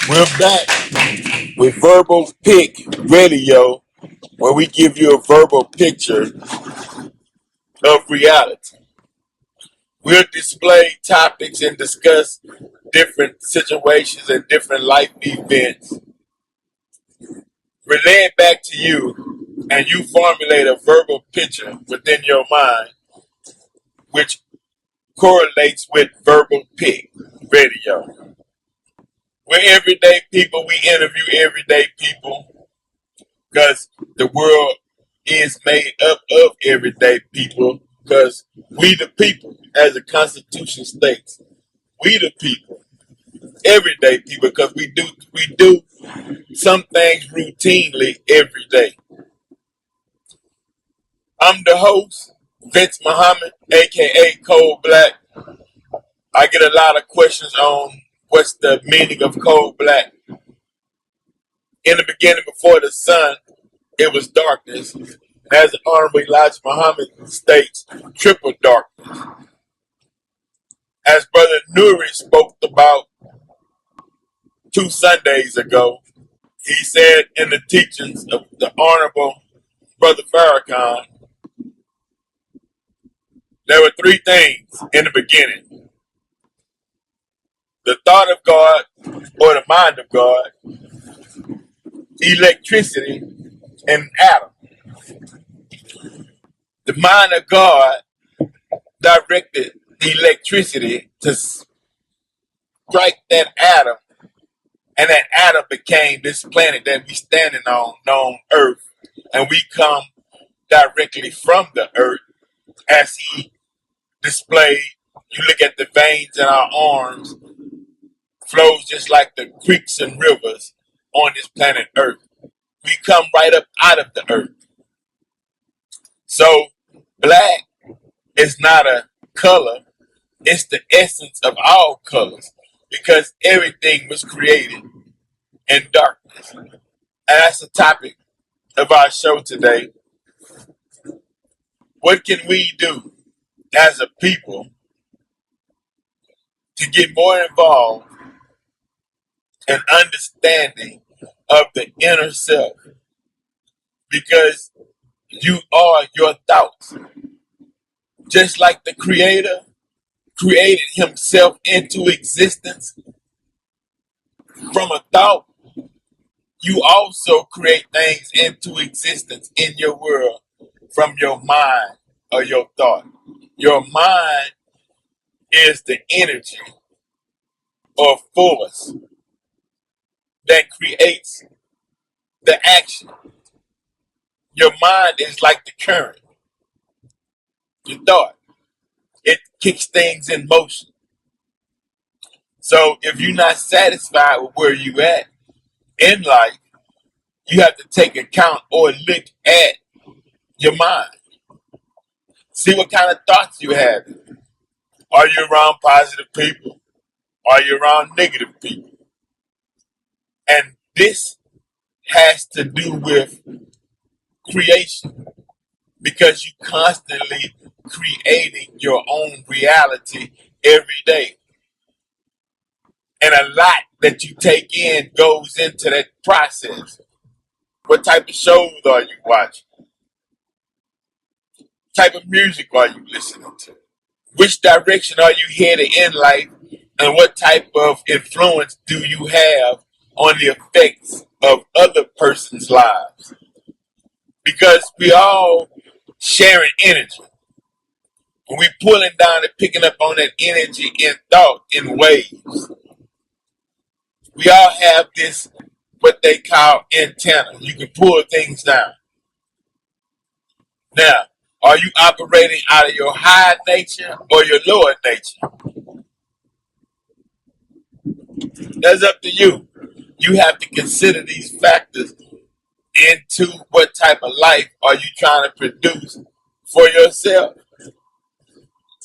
We're back with Verbal Pick Radio, where we give you a verbal picture of reality. We'll display topics and discuss different situations and different life events. Relay it back to you, and you formulate a verbal picture within your mind, which correlates with Verbal Pick Radio. We're everyday people. We interview everyday people because the world is made up of everyday people because we the people, as the Constitution states, we the people, everyday people, because we do some things routinely every day. I'm the host, Vince Muhammad, aka Cold Black. I get a lot of questions on what's the meaning of cold black. In the beginning, before the sun, it was darkness. As the Honorable Elijah Muhammad states, triple darkness. As Brother Nuri spoke about 2 Sundays ago, he said in the teachings of the Honorable Brother Farrakhan, there were three things in the beginning: the thought of God or the mind of God, electricity, and an atom. The mind of God directed the electricity to strike that atom, and that atom became this planet that we standing on, known Earth, and we come directly from the Earth, as he displayed. You look at the veins in our arms, flows just like the creeks and rivers on this planet Earth. We come right up out of the Earth. So black is not a color, it's the essence of all colors, because everything was created in darkness. And that's the topic of our show today. What can we do as a people to get more involved in understanding of the inner self? Because you are your thoughts. Just like the Creator created himself into existence from a thought, you also create things into existence in your world from your mind or your thought. Your mind is the energy or force that creates the action. Your mind is like the current. Your thought, it kicks things in motion. So if you're not satisfied with where you at in life, you have to take account or look at your mind. See what kind of thoughts you have. Are you around positive people? Are you around negative people? And this has to do with creation, because you constantly creating your own reality every day. And a lot that you take in goes into that process. What type of shows are you watching? What type of music are you listening to? Which direction are you headed in life? And what type of influence do you have on the effects of other person's lives? Because we all sharing energy. And we pulling down and picking up on that energy in thought in waves. We all have this, what they call antenna. You can pull things down. Now, are you operating out of your high nature or your lower nature? That's up to you. You have to consider these factors into what type of life are you trying to produce for yourself.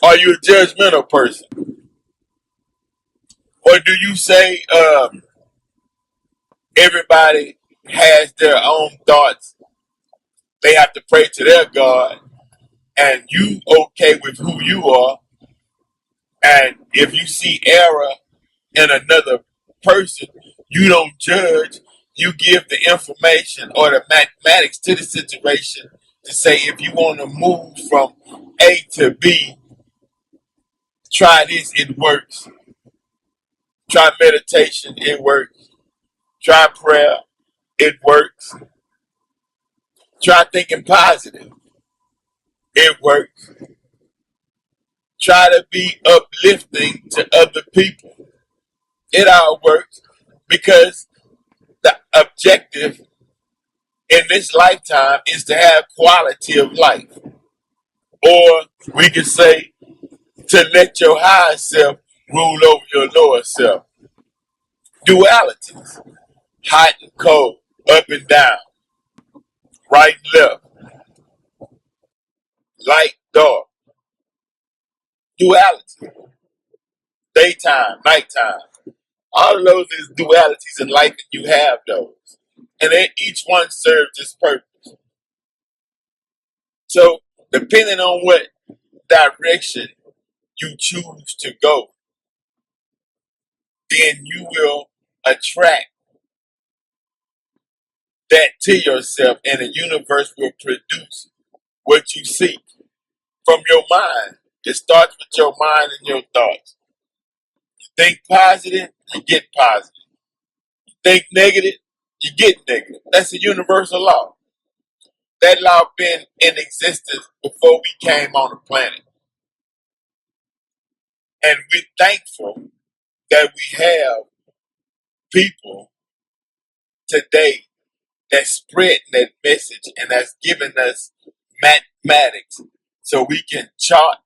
Are you a judgmental person? Or do you say everybody has their own thoughts? They have to pray to their God, and you okay with who you are. And if you see error in another person, You don't judge. You give the information or the mathematics to the situation to say if you want to move from A to B, try this, it works. Try meditation, it works. Try prayer, it works. Try thinking positive, it works. Try to be uplifting to other people, it all works because the objective in this lifetime is to have quality of life. Or we could say to let your higher self rule over your lower self. Dualities, hot and cold, up and down, right and left, light, dark, duality, daytime, nighttime. All of those is dualities in life, and you have those. And then each one serves its purpose. So, depending on what direction you choose to go, then you will attract that to yourself, and the universe will produce what you seek from your mind. It starts with your mind and your thoughts. Think positive, you get positive. Think negative, you get negative. That's a universal law. That law been in existence before we came on the planet. And we're thankful that we have people today that's spreading that message and that's giving us mathematics so we can chart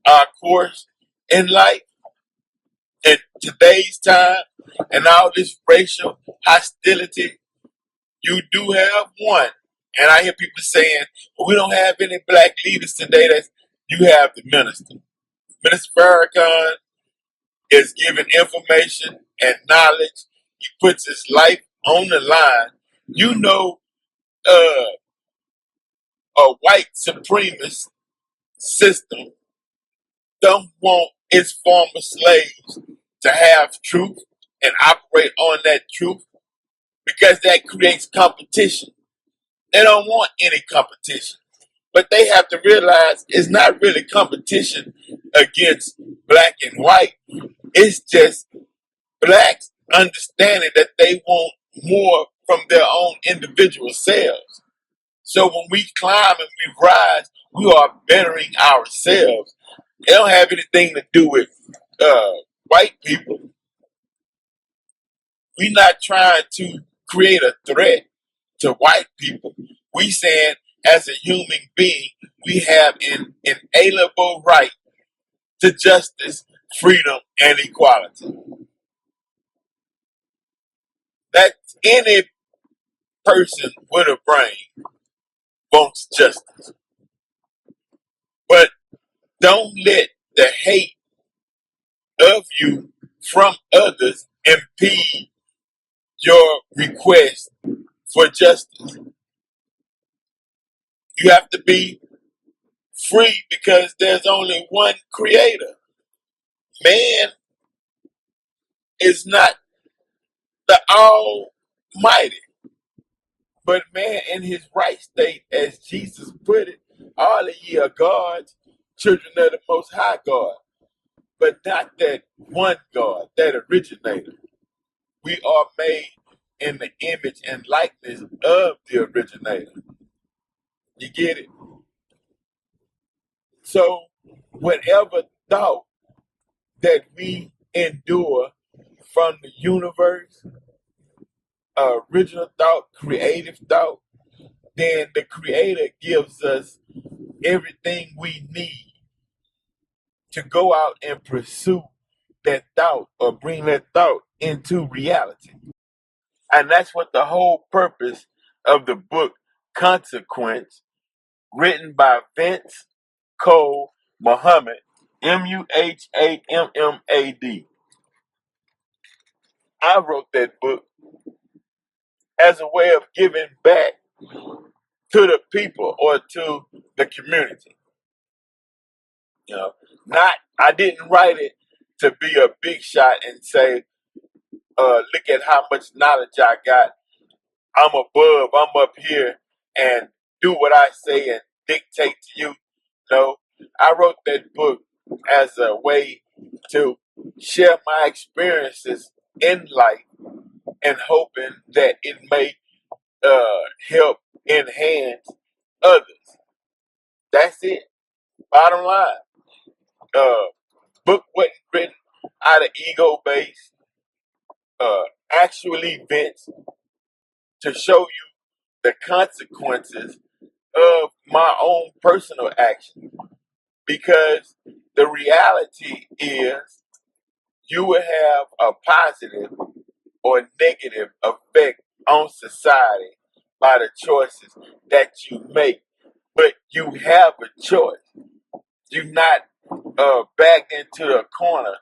our course in life in today's time and all this racial hostility. You do have one. And I hear people saying, well, we don't have any black leaders today. That you have the minister. Minister Farrakhan is giving information and knowledge. He puts his life on the line. You know, a white supremacist system don't want its former slaves to have truth and operate on that truth because that creates competition. They don't want any competition. But they have to realize it's not really competition against black and white. It's just blacks understanding that they want more from their own individual selves. So when we climb and we rise, we are bettering ourselves. It don't have anything to do with white people. We're not trying to create a threat to white people. We saying as a human being, we have an inalienable right to justice, freedom, and equality. That any person with a brain wants justice. But don't let the hate of you from others impede your request for justice. You have to be free because there's only one creator. Man is not the almighty, but man in his right state, as Jesus put it, all of ye are gods, children of the most high God, but not that one God, that originator. We are made in the image and likeness of the originator. You get it? So whatever thought that we endure from the universe, original thought, creative thought, then the creator gives us everything we need to go out and pursue that thought or bring that thought into reality. And that's what the whole purpose of the book Consequence, written by Vince Cole Muhammad, Muhammad. I wrote that book as a way of giving back to the people or to the community. You know, not I didn't write it to be a big shot and say look at how much knowledge I got. I'm above, I'm up here, and do what I say and dictate to you. No, I wrote that book as a way to share my experiences in life and hoping that it may help enhance others. That's it. Bottom line. Uh, book wasn't written out of ego based actual events to show you the consequences of my own personal action. Because the reality is you will have a positive or negative effect on society by the choices that you make. But you have a choice. You're not backed into a corner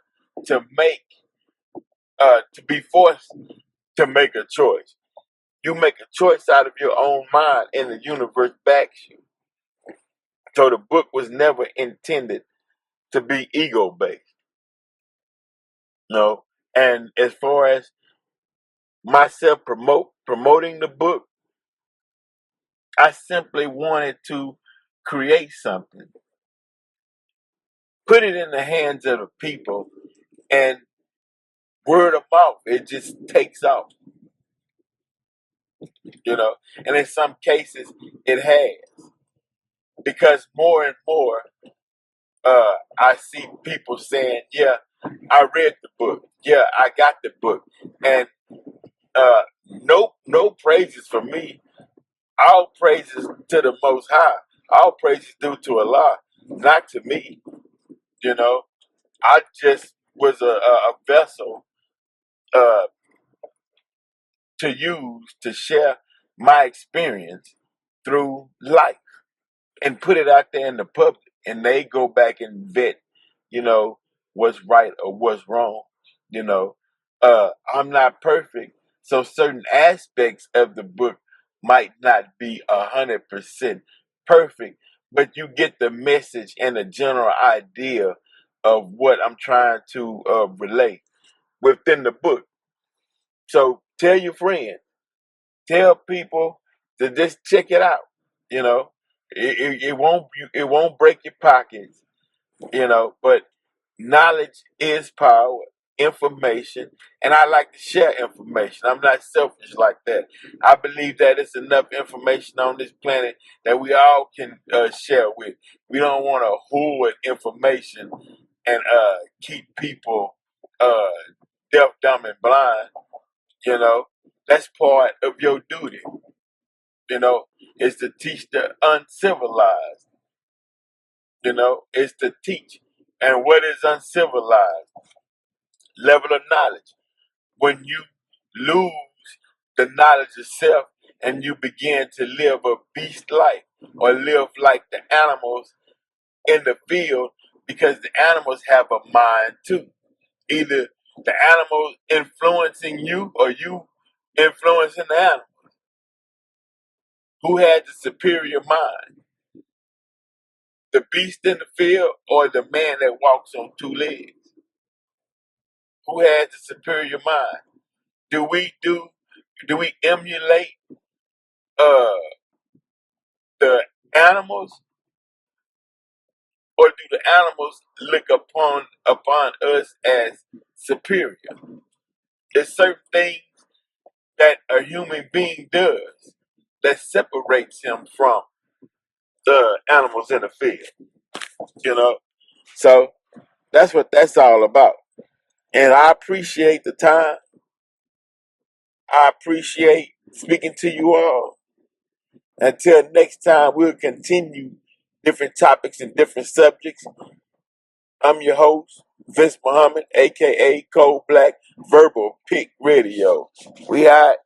to make to be forced to make a choice. You make a choice out of your own mind, and the universe backs you. So the book was never intended to be ego based. No. And as far as myself promoting the book, I simply wanted to create something, put it in the hands of the people, and word of mouth, it just takes off, And in some cases, it has, because more and more, I see people saying, "Yeah, I read the book. Yeah, I got the book," and no praises for me. All praises to the Most High. All praises due to Allah, not to me. I just was a vessel uh, to use to share my experience through life and put it out there in the public, and they go back and vet, what's right or what's wrong. You know, I'm not perfect, so certain aspects of the book might not be 100% perfect, but you get the message and the general idea of what I'm trying to relate within the book. So tell your friends, tell people to just check it out. You know, it won't break your pockets. But knowledge is power, information, and I like to share information. I'm not selfish like that. I believe that it's enough information on this planet that we all can share with. We don't want to hoard information and keep people uh, deaf, dumb, and blind. That's part of your duty. Is to teach the uncivilized. Is to teach. And what is uncivilized? Level of knowledge. When you lose the knowledge of self and you begin to live a beast life or live like the animals in the field, because the animals have a mind too. Either the animal influencing you or you influencing the animal. Who has the superior mind? The beast in the field or the man that walks on two legs? Who has the superior mind? Do we emulate uh the animals, or do the animals look upon us as superior? There's certain things that a human being does that separates him from the animals in the field. You know, so that's what that's all about. And I appreciate the time. I appreciate speaking to you all. Until next time, we'll continue different topics and different subjects. I'm your host, Vince Muhammad, aka Cold Black Verbal Pick Radio. We out.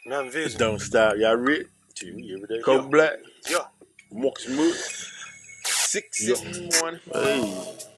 Nothing vision. Don't stop. Y'all ready? TV every day. Cold Black. Yeah. Mox Mood. 6 in the morning. Hey.